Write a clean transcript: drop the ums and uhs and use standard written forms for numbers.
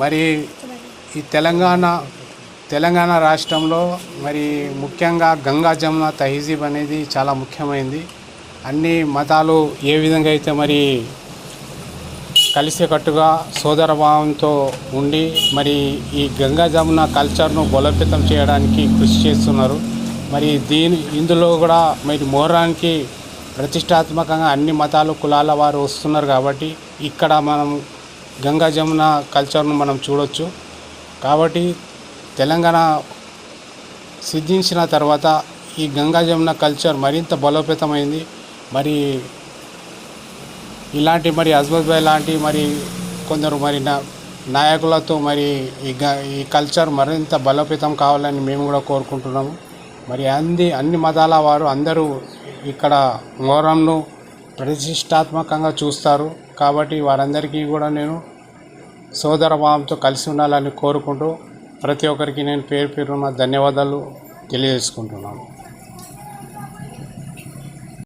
మరి ఈ తెలంగాణ రాష్ట్రంలో మరి ముఖ్యంగా గంగా జమున తహజీబ్ అనేది చాలా ముఖ్యమైనది. అన్ని మతాలు ఏ విధంగా అయితే మరి కలిసికట్టుగా సోదరభావంతో ఉండి మరి ఈ గంగా జమున కల్చర్ను బలోపేతం చేయడానికి కృషి చేస్తున్నారు. మరి ఇందులో కూడా మరి మొహరానికి ప్రతిష్టాత్మకంగా అన్ని మతాలు కులాల వారు వస్తున్నారు కాబట్టి ఇక్కడ మనం గంగా జమున కల్చర్ను మనం చూడొచ్చు. కాబట్టి తెలంగాణ సిద్ధించిన తర్వాత ఈ గంగా జమున కల్చర్ మరింత బలోపేతమైంది. మరి ఇలాంటి మరి అజ్మత్ భాయ్ లాంటి మరి కొందరు మరి నాయకులతో మరి ఈ కల్చర్ మరింత బలోపేతం కావాలని మేము కూడా కోరుకుంటున్నాము. మరి అన్ని మతాల వారు అందరూ ఇక్కడ మొహరంను ప్రతిష్టాత్మకంగా చూస్తారు. కాబట్టి వారందరికీ కూడా నేను సోదరభావంతో కలిసి ఉండాలని కోరుకుంటూ ప్రతి ఒక్కరికి నేను పేరు పేరున ధన్యవాదాలు తెలియజేసుకుంటున్నాను.